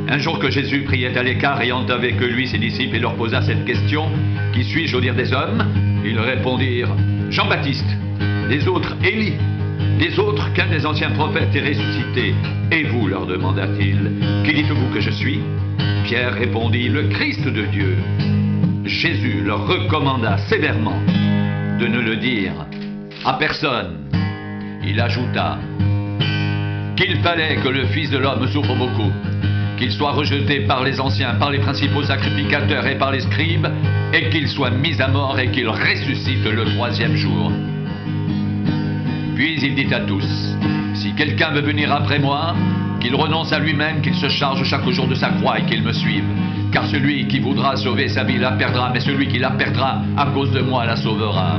Un jour que Jésus priait à l'écart, ayant avec lui ses disciples, et leur posa cette question: Qui suis-je au dire des hommes? Ils répondirent: Jean-Baptiste, les autres Élie, les autres qu'un des anciens prophètes est ressuscité. Et vous, leur demanda-t-il, qui dites-vous que je suis? Pierre répondit: Le Christ de Dieu. Jésus leur recommanda sévèrement de ne le dire à personne. Il ajouta qu'il fallait que le Fils de l'homme souffre beaucoup, qu'il soit rejeté par les anciens, par les principaux sacrificateurs et par les scribes, et qu'il soit mis à mort et qu'il ressuscite le troisième jour. Puis il dit à tous: Si quelqu'un veut venir après moi, qu'il renonce à lui-même, qu'il se charge chaque jour de sa croix et qu'il me suive. Car celui qui voudra sauver sa vie la perdra, mais celui qui la perdra à cause de moi la sauvera.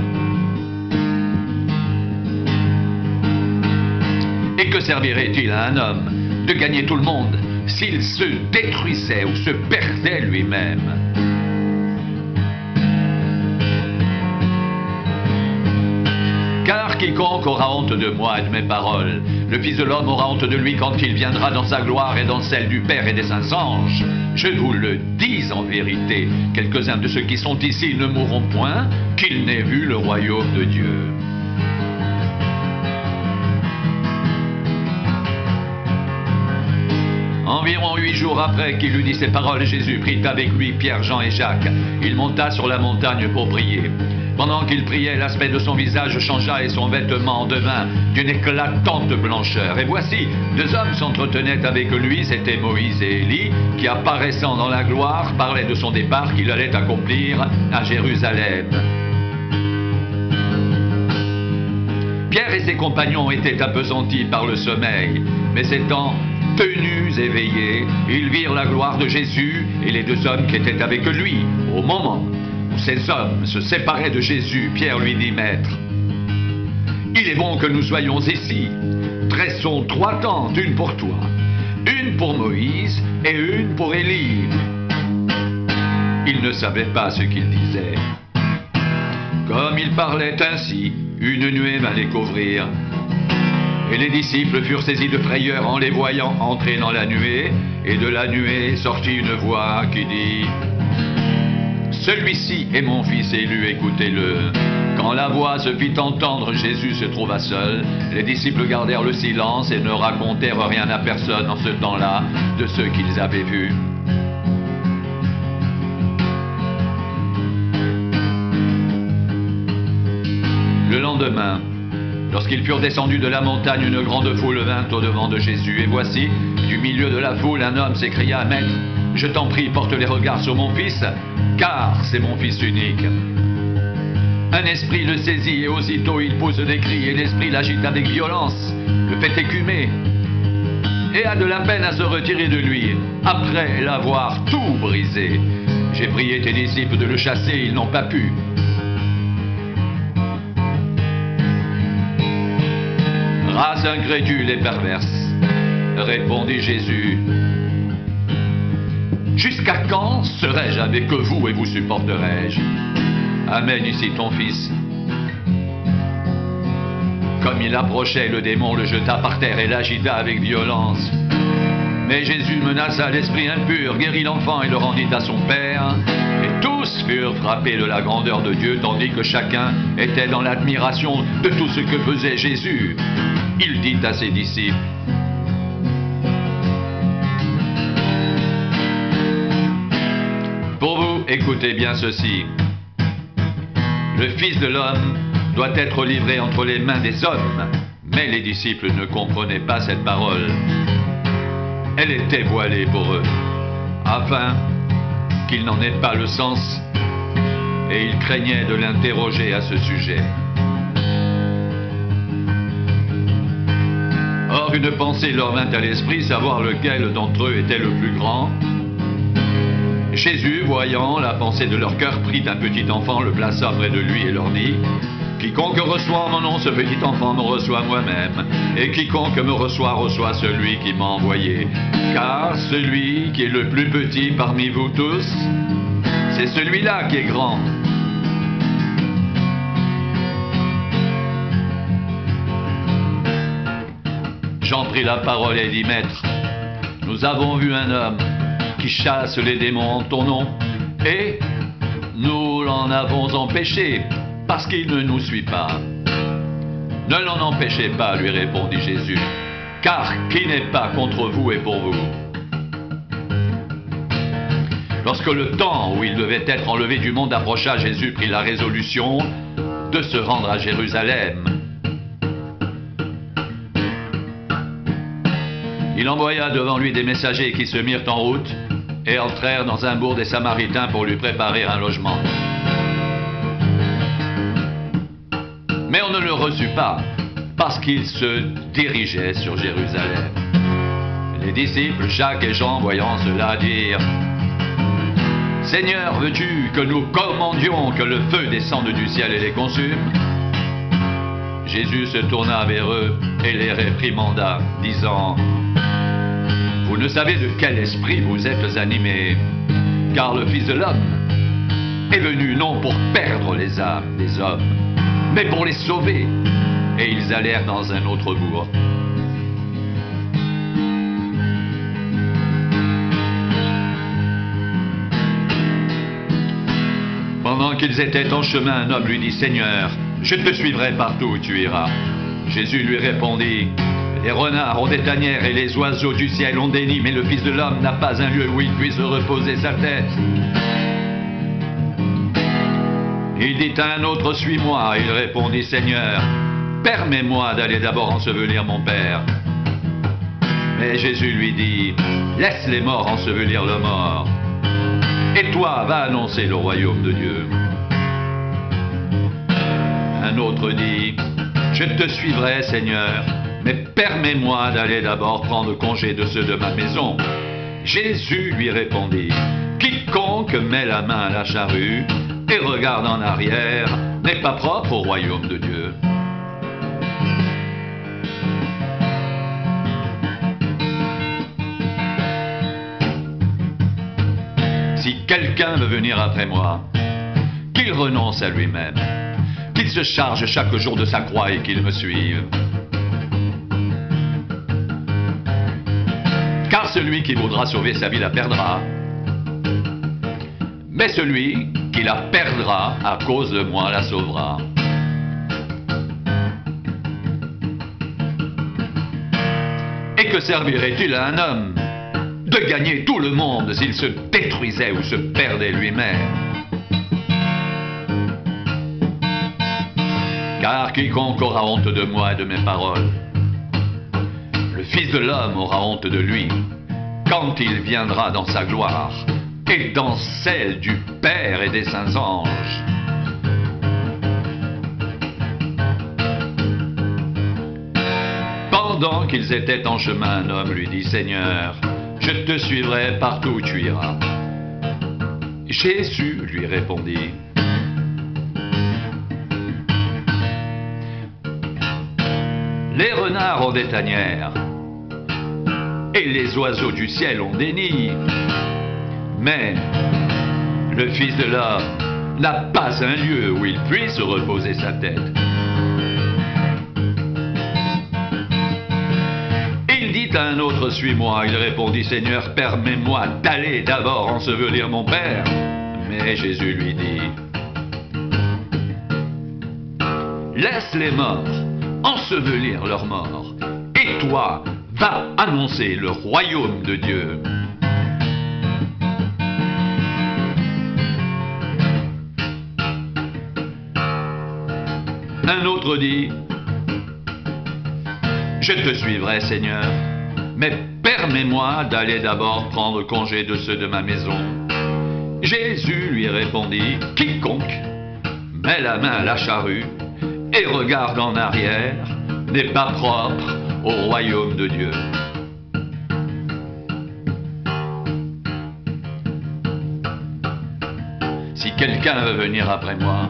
Et que servirait-il à un homme de gagner tout le monde s'il se détruisait ou se perdait lui-même? Car quiconque aura honte de moi et de mes paroles, le Fils de l'homme aura honte de lui quand il viendra dans sa gloire et dans celle du Père et des saints anges. Je vous le dis en vérité, quelques-uns de ceux qui sont ici ne mourront point, qu'ils n'aient vu le royaume de Dieu. Environ 8 jours après qu'il eut dit ces paroles, Jésus prit avec lui Pierre, Jean et Jacques. Il monta sur la montagne pour prier. Pendant qu'il priait, l'aspect de son visage changea et son vêtement devint d'une éclatante blancheur. Et voici, 2 hommes s'entretenaient avec lui, c'étaient Moïse et Élie, qui apparaissant dans la gloire, parlaient de son départ qu'il allait accomplir à Jérusalem. Pierre et ses compagnons étaient appesantis par le sommeil, mais s'étant tenus éveillés, ils virent la gloire de Jésus et les 2 hommes qui étaient avec lui. Au moment où ces hommes se séparaient de Jésus, Pierre lui dit: Maître, il est bon que nous soyons ici. Dressons 3 tentes, une pour toi, une pour Moïse et une pour Élie. Ils ne savaient pas ce qu'il disait. Comme il parlait ainsi, une nuée vint les couvrir. Et les disciples furent saisis de frayeur en les voyant entrer dans la nuée. Et de la nuée sortit une voix qui dit: Celui-ci est mon fils élu, écoutez-le. Quand la voix se fit entendre, Jésus se trouva seul. Les disciples gardèrent le silence et ne racontèrent rien à personne en ce temps-là de ce qu'ils avaient vu. Le lendemain, lorsqu'ils furent descendus de la montagne, une grande foule vint au-devant de Jésus. Et voici, du milieu de la foule, un homme s'écria: Maître, je t'en prie, porte les regards sur mon fils, car c'est mon fils unique. Un esprit le saisit et aussitôt il pousse des cris et l'esprit l'agite avec violence, le fait écumer et a de la peine à se retirer de lui, après l'avoir tout brisé. J'ai prié tes disciples de le chasser, ils n'ont pas pu. Race incrédule et perverse, répondit Jésus, jusqu'à quand serai-je avec vous et vous supporterai-je? Amène ici ton fils. Comme il approchait, le démon le jeta par terre et l'agita avec violence. Mais Jésus menaça l'esprit impur, guérit l'enfant et le rendit à son père. Et tous furent frappés de la grandeur de Dieu, tandis que chacun était dans l'admiration de tout ce que faisait Jésus. Il dit à ses disciples: Pour vous, écoutez bien ceci. Le Fils de l'homme doit être livré entre les mains des hommes. Mais les disciples ne comprenaient pas cette parole. Elle était voilée pour eux, afin qu'ils n'en aient pas le sens, et ils craignaient de l'interroger à ce sujet. Or, une pensée leur vint à l'esprit, savoir lequel d'entre eux était le plus grand. Jésus, voyant la pensée de leur cœur, prit un petit enfant, le plaça près de lui et leur dit: Quiconque reçoit en mon nom ce petit enfant me reçoit moi-même, et quiconque me reçoit, reçoit celui qui m'a envoyé. Car celui qui est le plus petit parmi vous tous, c'est celui-là qui est grand. Jean prit la parole et dit: Maître, nous avons vu un homme qui chasse les démons en ton nom. Et nous l'en avons empêché, parce qu'il ne nous suit pas. Ne l'en empêchez pas, lui répondit Jésus, car qui n'est pas contre vous et pour vous. Lorsque le temps où il devait être enlevé du monde approcha, Jésus prit la résolution de se rendre à Jérusalem. Il envoya devant lui des messagers qui se mirent en route et entrèrent dans un bourg des Samaritains pour lui préparer un logement. Mais on ne le reçut pas, parce qu'il se dirigeait sur Jérusalem. Les disciples, Jacques et Jean, voyant cela, dirent: « Seigneur, veux-tu que nous commandions que le feu descende du ciel et les consume ?» Jésus se tourna vers eux et les réprimanda, disant: « Vous ne savez de quel esprit vous êtes animés, car le Fils de l'homme est venu non pour perdre les âmes des hommes, mais pour les sauver. » Et ils allèrent dans un autre bourg. Pendant qu'ils étaient en chemin, un homme lui dit: « Seigneur, je te suivrai partout où tu iras. » Jésus lui répondit: « Les renards ont des tanières et les oiseaux du ciel ont des nids, mais le Fils de l'homme n'a pas un lieu où il puisse reposer sa tête. » Il dit à un autre: « Suis-moi. » Il répondit: « Seigneur, permets-moi d'aller d'abord ensevelir mon Père. » Mais Jésus lui dit: « Laisse les morts ensevelir le mort. Et toi, va annoncer le royaume de Dieu. » Un autre dit: « Je te suivrai, Seigneur, mais permets-moi d'aller d'abord prendre congé de ceux de ma maison. » Jésus lui répondit: « Quiconque met la main à la charrue et regarde en arrière n'est pas propre au royaume de Dieu. » Si quelqu'un veut venir après moi, qu'il renonce à lui-même, qu'il se charge chaque jour de sa croix et qu'il me suive. Car celui qui voudra sauver sa vie la perdra, mais celui qui la perdra à cause de moi la sauvera. Et que servirait-il à un homme de gagner tout le monde s'il se détruisait ou se perdait lui-même? Car quiconque aura honte de moi et de mes paroles, le Fils de l'homme aura honte de lui quand il viendra dans sa gloire et dans celle du Père et des saints anges. Pendant qu'ils étaient en chemin, un homme lui dit: « Seigneur, je te suivrai partout où tu iras. » Jésus lui répondit: « Les renards ont des tanières et les oiseaux du ciel ont des nids, mais le Fils de l'homme n'a pas un lieu où il puisse reposer sa tête. » Il dit à un autre: « Suis-moi. » Il répondit: « Seigneur, permets-moi d'aller d'abord ensevelir mon Père. » Mais Jésus lui dit: « Laisse les morts ensevelir leurs morts, et toi, va annoncer le royaume de Dieu. » Un autre dit: « Je te suivrai, Seigneur, mais permets-moi d'aller d'abord prendre congé de ceux de ma maison. » Jésus lui répondit: « Quiconque met la main à la charrue et regarde en arrière n'est pas propre au royaume de Dieu. » Si quelqu'un veut venir après moi,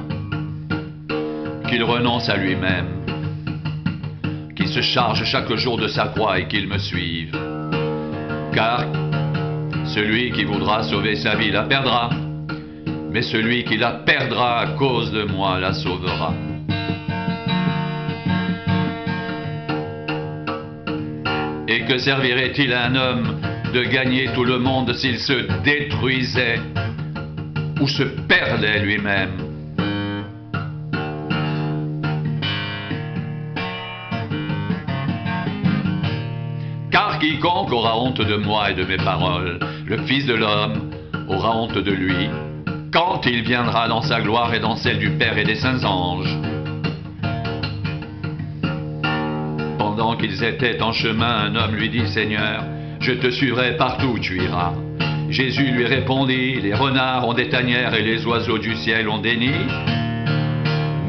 qu'il renonce à lui-même, qu'il se charge chaque jour de sa croix et qu'il me suive. Car celui qui voudra sauver sa vie la perdra, mais celui qui la perdra à cause de moi la sauvera. Et que servirait-il à un homme de gagner tout le monde s'il se détruisait ou se perdait lui-même. Car quiconque aura honte de moi et de mes paroles, le Fils de l'homme aura honte de lui, quand il viendra dans sa gloire et dans celle du Père et des saints anges. Pendant qu'ils étaient en chemin, un homme lui dit: Seigneur, je te suivrai partout où tu iras. Jésus lui répondit: les renards ont des tanières et les oiseaux du ciel ont des nids,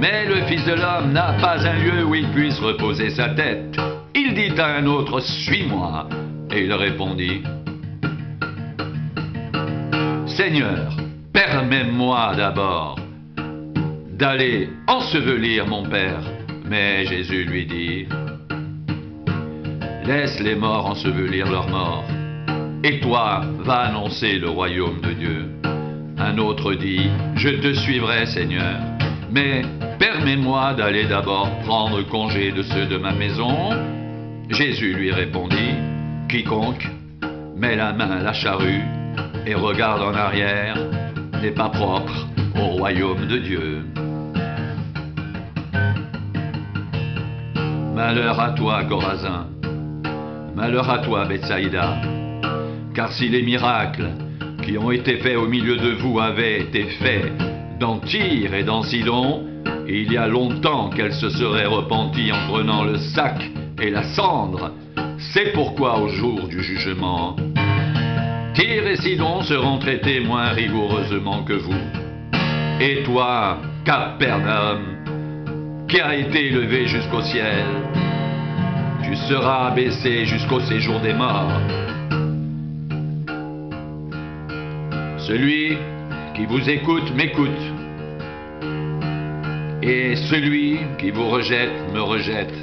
mais le Fils de l'homme n'a pas un lieu où il puisse reposer sa tête. Il dit à un autre: suis-moi. Et il répondit: Seigneur, permets-moi d'abord d'aller ensevelir mon Père. Mais Jésus lui dit: laisse les morts ensevelir leurs morts, et toi, va annoncer le royaume de Dieu. Un autre dit: je te suivrai, Seigneur, mais permets-moi d'aller d'abord prendre congé de ceux de ma maison. Jésus lui répondit: quiconque met la main à la charrue et regarde en arrière n'est pas propre au royaume de Dieu. Malheur à toi, Chorazin, malheur à toi, Bethsaïda, car si les miracles qui ont été faits au milieu de vous avaient été faits dans Tyr et dans Sidon, il y a longtemps qu'elles se seraient repenties en prenant le sac et la cendre. C'est pourquoi au jour du jugement, Tyr et Sidon seront traités moins rigoureusement que vous. Et toi, Capernaum, qui a été élevé jusqu'au ciel, tu seras abaissé jusqu'au séjour des morts. Celui qui vous écoute m'écoute, et celui qui vous rejette me rejette.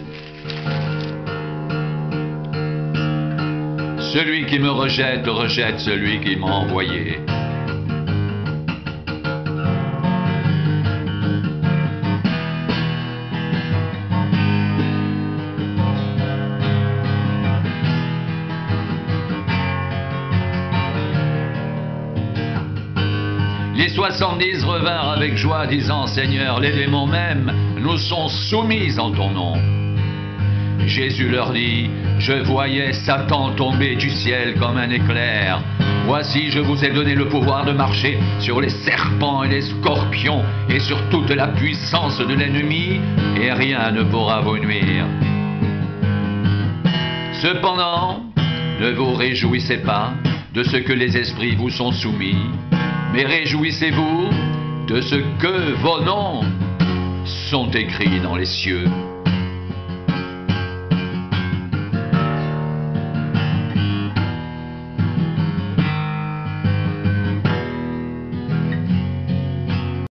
Celui qui me rejette rejette celui qui m'a envoyé. Les 70 revinrent avec joie, disant: Seigneur, les démons même nous sont soumis en ton nom. Jésus leur dit: je voyais Satan tomber du ciel comme un éclair. Voici, je vous ai donné le pouvoir de marcher sur les serpents et les scorpions et sur toute la puissance de l'ennemi, et rien ne pourra vous nuire. Cependant, ne vous réjouissez pas de ce que les esprits vous sont soumis, mais réjouissez-vous de ce que vos noms sont écrits dans les cieux.